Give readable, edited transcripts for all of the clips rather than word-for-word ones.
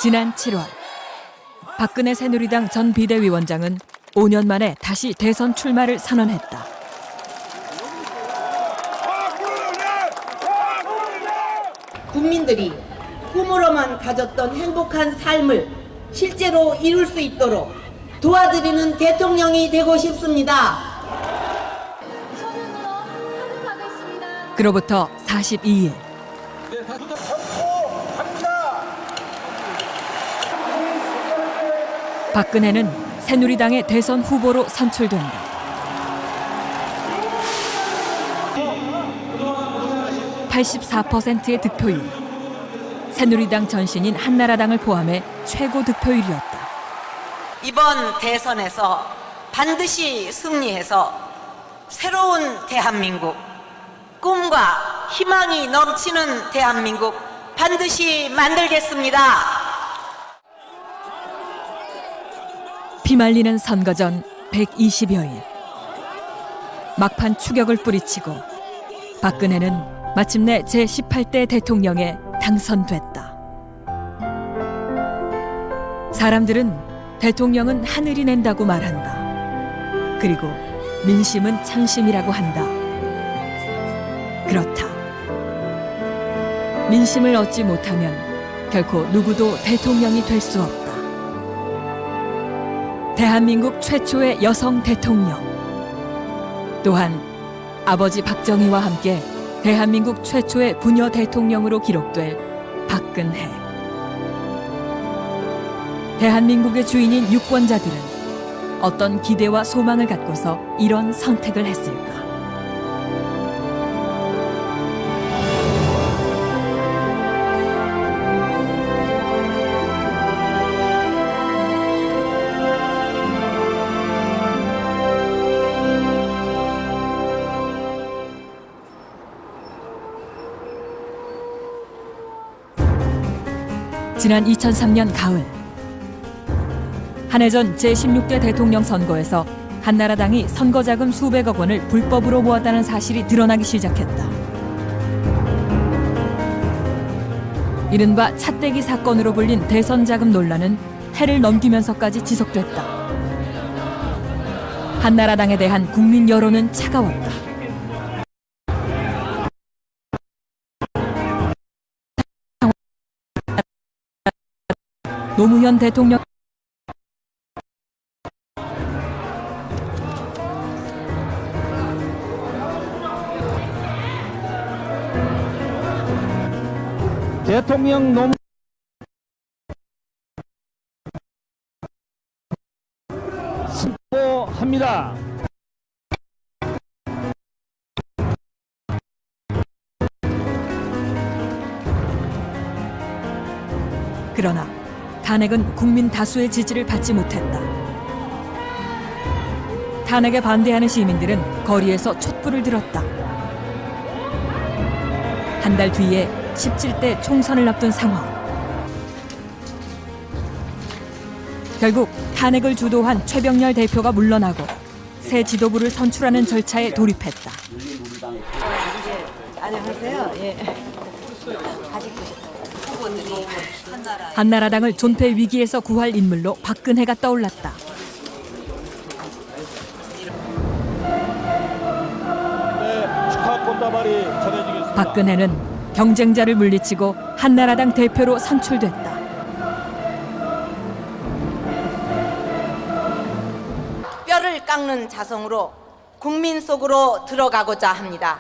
지난 7월 박근혜 새누리당 전 비대위원장은 5년 만에 다시 대선 출마를 선언했다. 국민들이 꿈으로만 가졌던 행복한 삶을 실제로 이룰 수 있도록 도와드리는 대통령이 되고 싶습니다. 그로부터 42일. 박근혜는 새누리당의 대선 후보로 선출된다. (84%의) 득표율. 새누리당 전신인 한나라당을 포함해 최고 득표율이었다. 이번 대선에서 반드시 승리해서 새로운 대한민국, 꿈과 희망이 넘치는 대한민국 반드시 만들겠습니다. 피말리는 선거 전 120여일. 막판 추격을 뿌리치고 박근혜는 마침내 제18대 대통령에 당선됐다. 사람들은 대통령은 하늘이 낸다고 말한다. 그리고 민심은 천심이라고 한다. 그렇다. 민심을 얻지 못하면 결코 누구도 대통령이 될 수 없다. 대한민국 최초의 여성 대통령. 또한 아버지 박정희와 함께 대한민국 최초의 부녀 대통령으로 기록될 박근혜. 대한민국의 주인인 유권자들은 어떤 기대와 소망을 갖고서 이런 선택을 했을까? 지난 2003년 가을, 한 해 전 제16대 대통령 선거에서 한나라당이 선거자금 수백억 원을 불법으로 모았다는 사실이 드러나기 시작했다. 이른바 차떼기 사건으로 불린 대선자금 논란은 해를 넘기면서까지 지속됐다. 한나라당에 대한 국민 여론은 차가웠다. 노무현 대통령 대통령 노무 선포합니다. 그러나 탄핵은 국민 다수의 지지를 받지 못했다. 탄핵에 반대하는 시민들은 거리에서 촛불을 들었다. 한 달 뒤에 17대 총선을 앞둔 상황. 결국 탄핵을 주도한 최병렬 대표가 물러나고 새 지도부를 선출하는 절차에 돌입했다. 안녕하세요. 예. 한나라당을 존폐 위기에서 구할 인물로 박근혜가 떠올랐다. 축하 꽃다발이 전해지겠습니다. 박근혜는 경쟁자를 물리치고 한나라당 대표로 선출됐다. 뼈를 깎는 자성으로 국민 속으로 들어가고자 합니다.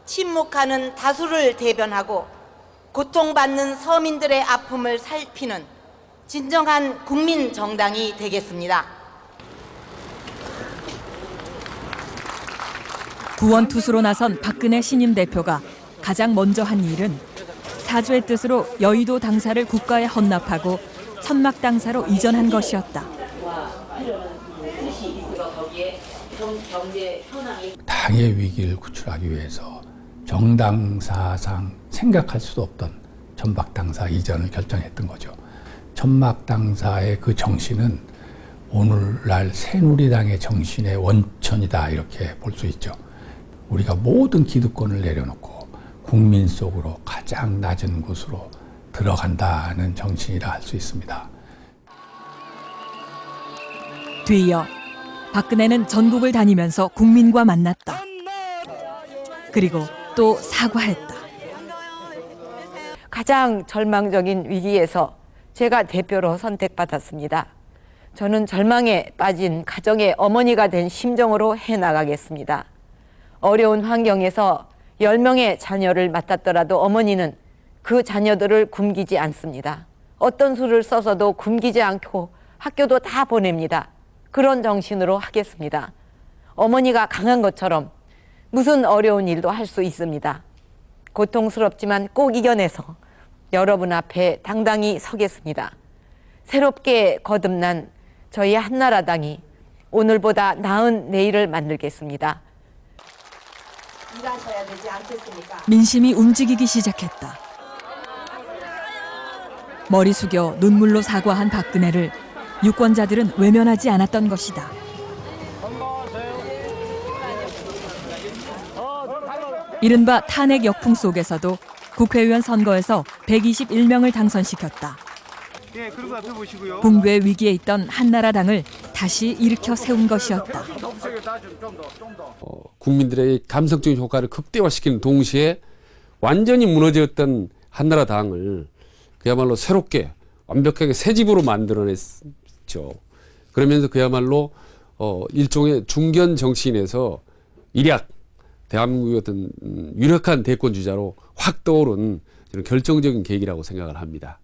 침묵하는 다수를 대변하고 고통받는 서민들의 아픔을 살피는 진정한 국민 정당이 되겠습니다. 구원투수로 나선 박근혜 신임 대표가 가장 먼저 한 일은 사주의 뜻으로 여의도 당사를 국가에 헌납하고 천막 당사로 이전한 것이었다. 당의 위기를 구출하기 위해서 정당사상 생각할 수도 없던 천막당사 이전을 결정했던 거죠. 천막당사의 그 정신은 오늘날 새누리당의 정신의 원천이다 이렇게 볼 수 있죠. 우리가 모든 기득권을 내려놓고 국민 속으로 가장 낮은 곳으로 들어간다는 정신이라 할 수 있습니다. 뒤이어 박근혜는 전국을 다니면서 국민과 만났다. 그리고 또 사과했다. 가장 절망적인 위기에서 제가 대표로 선택받았습니다. 저는 절망에 빠진 가정의 어머니가 된 심정으로 해나가겠습니다. 어려운 환경에서 10명의 자녀를 맡았더라도 어머니는 그 자녀들을 굶기지 않습니다. 어떤 수를 써서도 굶기지 않고 학교도 다 보냅니다. 그런 정신으로 하겠습니다. 어머니가 강한 것처럼 무슨 어려운 일도 할 수 있습니다. 고통스럽지만 꼭 이겨내서 여러분 앞에 당당히 서겠습니다. 새롭게 거듭난 저희 한나라당이 오늘보다 나은 내일을 만들겠습니다. 일하셔야 되지 않겠습니까? 민심이 움직이기 시작했다. 머리 숙여 눈물로 사과한 박근혜를 유권자들은 외면하지 않았던 것이다. 이른바 탄핵 역풍 속에서도 국회의원 선거에서 121명을 당선시켰다. 붕괴 위기에 있던 한나라당을 다시 일으켜 세운 것이었다. 국민들의 감성적인 효과를 극대화시키는 동시에 완전히 무너졌던 한나라당을 그야말로 새롭게 완벽하게 새 집으로 만들어냈죠. 그러면서 그야말로 일종의 중견 정치인에서 일약 대한민국의 어떤 유력한 대권 주자로 확 떠오른 이런 결정적인 계기라고 생각을 합니다.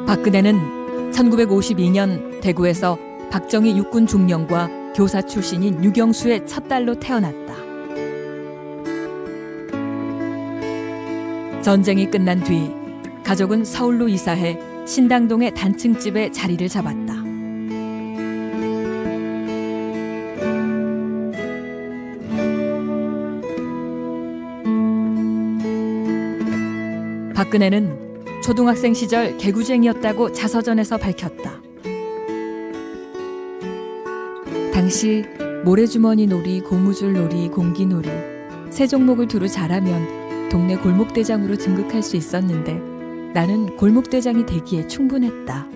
박근혜는 1952년 대구에서 박정희 육군 중령과 교사 출신인 유경수의 첫 딸로 태어났다. 전쟁이 끝난 뒤 가족은 서울로 이사해 신당동의 단층집에 자리를 잡았다. 박근혜는 초등학생 시절 개구쟁이였다고 자서전에서 밝혔다. 당시 모래주머니 놀이, 고무줄 놀이, 공기놀이 세 종목을 두루 잘하면 동네 골목대장으로 등극할 수 있었는데 나는 골목대장이 되기에 충분했다.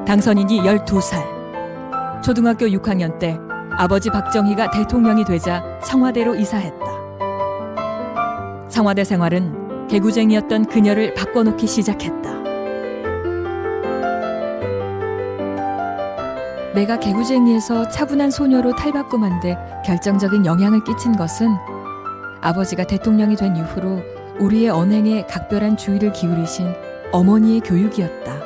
당선인이 12살. 초등학교 6학년 때 아버지 박정희가 대통령이 되자 청와대로 이사했다. 청와대 생활은 개구쟁이였던 그녀를 바꿔놓기 시작했다. 내가 개구쟁이에서 차분한 소녀로 탈바꿈한 데 결정적인 영향을 끼친 것은 아버지가 대통령이 된 이후로 우리의 언행에 각별한 주의를 기울이신 어머니의 교육이었다.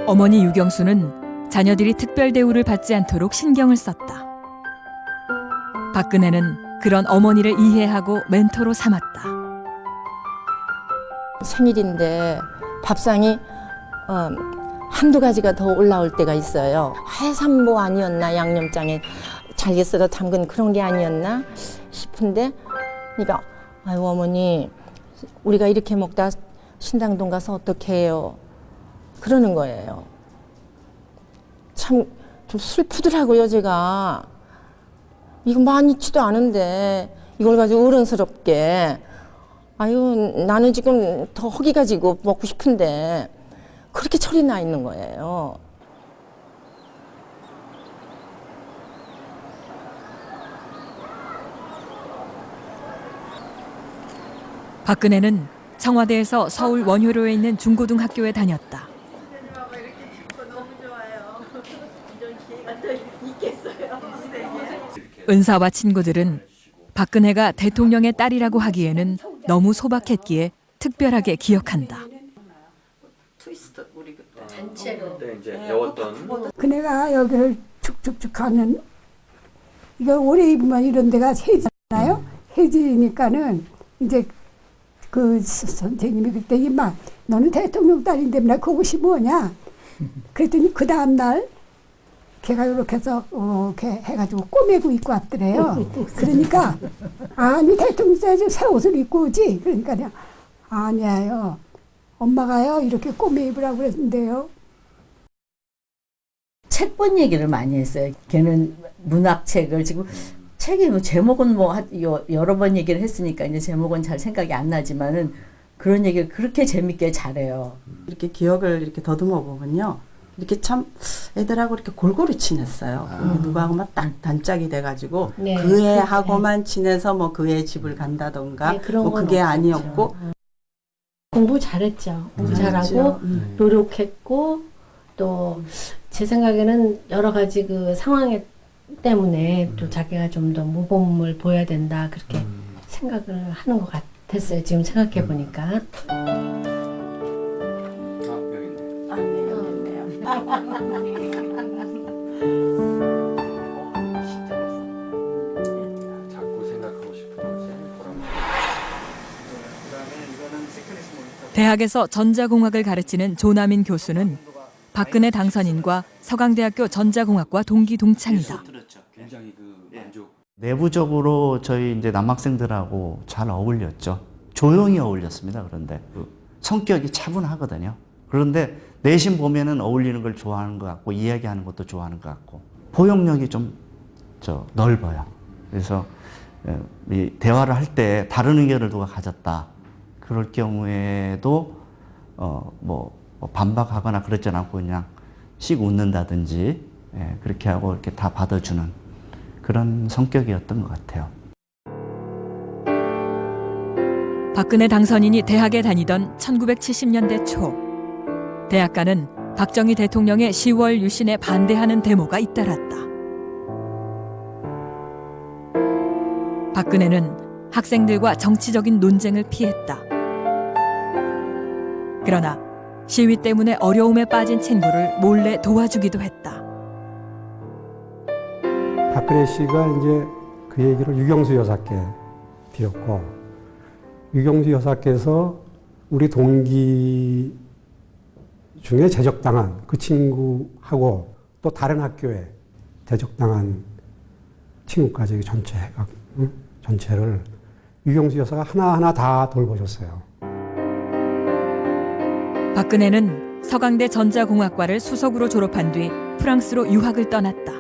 어머니 유경수는 자녀들이 특별 대우를 받지 않도록 신경을 썼다. 박근혜는 그런 어머니를 이해하고 멘토로 삼았다. 생일인데 밥상이 한두 가지가 더 올라올 때가 있어요. 해산모 아니었나, 양념장에 잘게 썰어 담근 그런 게 아니었나 싶은데, 그러니까 아유 어머니 우리가 이렇게 먹다 신당동 가서 어떻게 해요? 그러는 거예요. 참 좀 슬프더라고요. 제가 이거 많이치도 않은데 이걸 가지고 어른스럽게 아유 나는 지금 더 허기 가지고 먹고 싶은데 그렇게 철이 나 있는 거예요. 박근혜는 청와대에서 서울 원효로에 있는 중고등학교에 다녔다. 은사와 친구들은 박근혜가 대통령의 딸이라고 하기에는 너무 소박했기에 특별하게 기억한다. 그네가 여기를 축축축 하면 이거 오래 입으면 이런 데가 해지잖아요. 해지니까는 이제 그 선생님이 그때 임마 너는 대통령 딸인데 나 그것이 뭐냐 그랬더니 그 다음 날 걔가 이렇게 해서 이렇게 해가지고 꼬매고 입고 왔더래요. 그러니까 아니 대통령 딸이 새 옷을 입고 오지. 그러니까 그냥 아니에요. 엄마가요 이렇게 꼬매 입으라고 그랬는데요. 책 본 얘기를 많이 했어요. 걔는 문학책을 지금 책이 뭐 제목은 뭐 여러 번 얘기를 했으니까 이제 제목은 잘 생각이 안 나지만은 그런 얘기를 그렇게 재밌게 잘해요. 이렇게 기억을 이렇게 더듬어 보면요. 이렇게 참 애들하고 이렇게 골고루 친했어요. 누구하고만 딱 단짝이 돼가지고 네, 그 애하고만 친해서 뭐 그 애 집을 간다던가 네, 그런 뭐 건 그게 없었죠. 아니었고 공부 잘했죠. 공부 잘하고 노력했고 또 제 생각에는 여러 가지 그 상황 때문에 또 자기가 좀 더 모범을 보여야 된다 그렇게 생각을 하는 것 같았어요. 지금 생각해 보니까. 대학에서 전자공학을 가르치는 조남인 교수는 박근혜 당선인과 서강대학교 전자공학과 동기 동창이다. 내부적으로 저희 이제 남학생들하고 잘 어울렸죠. 조용히 어울렸습니다. 그런데 성격이 차분하거든요. 그런데 내심 보면은 어울리는 걸 좋아하는 것 같고 이야기하는 것도 좋아하는 것 같고 포용력이 좀 넓어요. 그래서 이 대화를 할 때 다른 의견을 누가 가졌다. 그럴 경우에도 뭐 반박하거나 그러지 않고 그냥 씩 웃는다든지 그렇게 하고 이렇게 다 받아주는 그런 성격이었던 것 같아요. 박근혜 당선인이 대학에 다니던 1970년대 초 대학가는 박정희 대통령의 10월 유신에 반대하는 데모가 잇따랐다. 박근혜는 학생들과 정치적인 논쟁을 피했다. 그러나 시위 때문에 어려움에 빠진 친구를 몰래 도와주기도 했다. 박근혜 씨가 이제 그 얘기를 유경수 여사께 드렸고, 유경수 여사께서 우리 동기 중에 제적당한 그 친구하고 또 다른 학교에 대적당한 친구까지 전체를 유경수 여사가 하나하나 다 돌보셨어요. 박근혜는 서강대 전자공학과를 수석으로 졸업한 뒤 프랑스로 유학을 떠났다.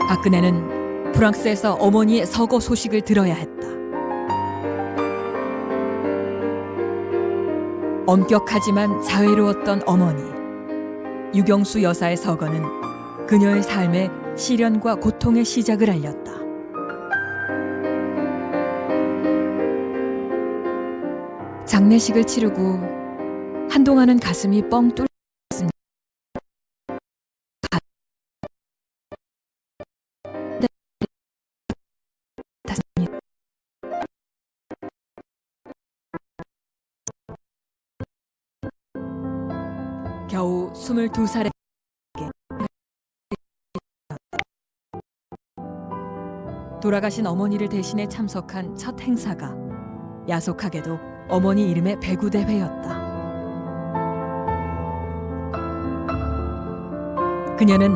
박근혜는 프랑스에서 어머니의 서거 소식을 들어야 했다. 엄격하지만 자애로웠던 어머니. 유경수 여사의 서거는 그녀의 삶에 시련과 고통의 시작을 알렸다. 장례식을 치르고 한동안은 가슴이 뻥 뚫렸습니다. 겨우 22살에 돌아가신 어머니를 대신해 참석한 첫 행사가 야속하게도 어머니 이름의 배구대회였다. 그녀는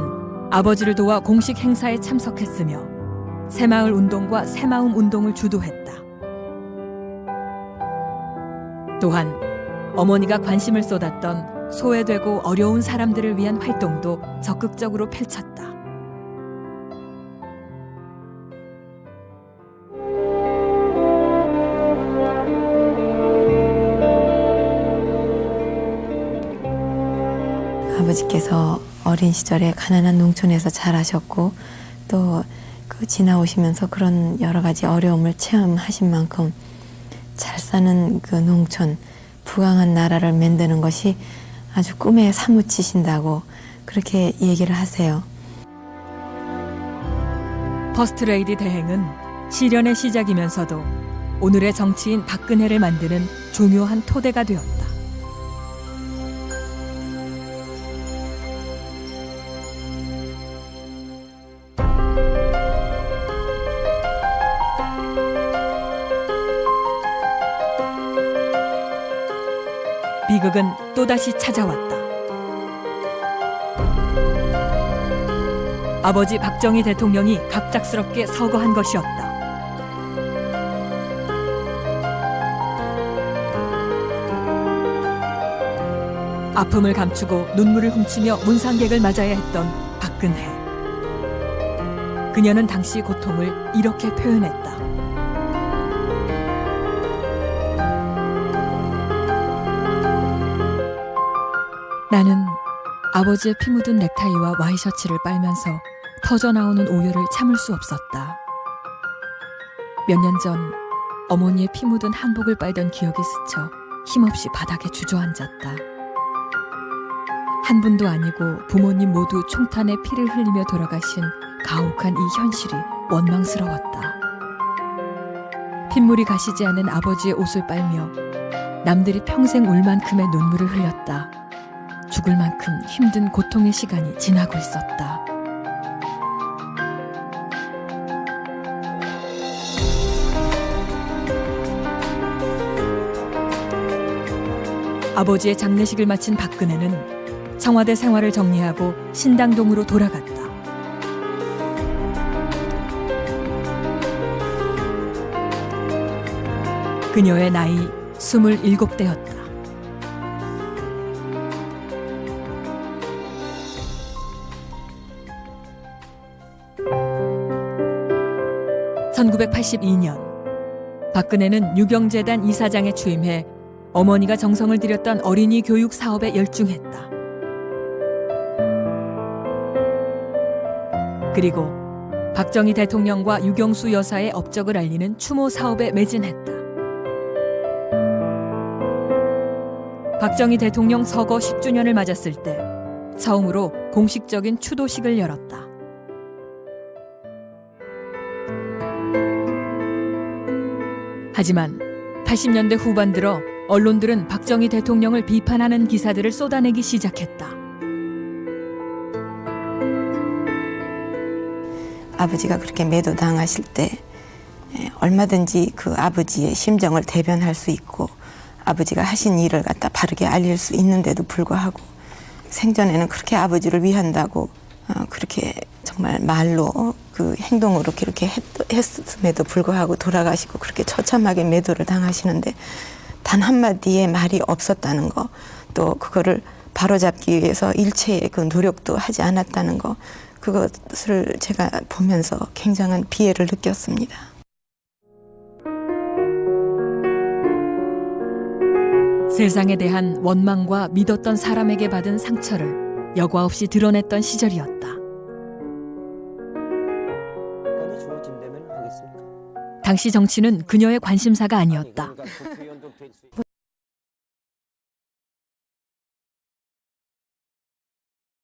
아버지를 도와 공식 행사에 참석했으며 새마을 운동과 새마음 운동을 주도했다. 또한 어머니가 관심을 쏟았던 소외되고 어려운 사람들을 위한 활동도 적극적으로 펼쳤다. 아버지께서 어린 시절에 가난한 농촌에서 자라셨고 또 그 지나오시면서 그런 여러 가지 어려움을 체험하신 만큼 잘 사는 그 농촌, 부강한 나라를 만드는 것이 아주 꿈에 사무치신다고 그렇게 얘기를 하세요. 퍼스트레이디 대행은 시련의 시작이면서도 오늘의 정치인 박근혜를 만드는 중요한 토대가 되었다. 비극은 또다시 찾아왔다. 아버지 박정희 대통령이 갑작스럽게 서거한 것이었다. 아픔을 감추고 눈물을 훔치며 문상객을 맞아야 했던 박근혜. 그녀는 당시 고통을 이렇게 표현했다. 나는 아버지의 피 묻은 넥타이와 와이셔츠를 빨면서 터져나오는 오열을 참을 수 없었다. 몇 년 전 어머니의 피 묻은 한복을 빨던 기억이 스쳐 힘없이 바닥에 주저앉았다. 한 분도 아니고 부모님 모두 총탄에 피를 흘리며 돌아가신 가혹한 이 현실이 원망스러웠다. 핏물이 가시지 않은 아버지의 옷을 빨며 남들이 평생 울 만큼의 눈물을 흘렸다. 죽을 만큼 힘든 고통의 시간이 지나고 있었다. 아버지의 장례식을 마친 박근혜는 청와대 생활을 정리하고 신당동으로 돌아갔다. 그녀의 나이 27대였다. (1982년) 박근혜는 유경재단 이사장에 취임해 어머니가 정성을 들였던 어린이 교육 사업에 열중했다. 그리고 박정희 대통령과 유경수 여사의 업적을 알리는 추모 사업에 매진했다. 박정희 대통령 서거 10주년을 맞았을 때 처음으로 공식적인 추도식을 열었다. 하지만 80년대 후반 들어 언론들은 박정희 대통령을 비판하는 기사들을 쏟아내기 시작했다. 아버지가 그렇게 매도당하실 때 얼마든지 그 아버지의 심정을 대변할 수 있고 아버지가 하신 일을 갖다 바르게 알릴 수 있는데도 불구하고 생전에는 그렇게 아버지를 위한다고 그렇게 정말 말로 그 행동으로 그렇게 했음에도 불구하고 돌아가시고 그렇게 처참하게 매도를 당하시는데 단 한마디의 말이 없었다는 거, 또 그거를 바로잡기 위해서 일체의 그 노력도 하지 않았다는 거, 그것을 제가 보면서 굉장한 비애를 느꼈습니다. 세상에 대한 원망과 믿었던 사람에게 받은 상처를 여과 없이 드러냈던 시절이었다. 당시 정치는 그녀의 관심사가 아니었다.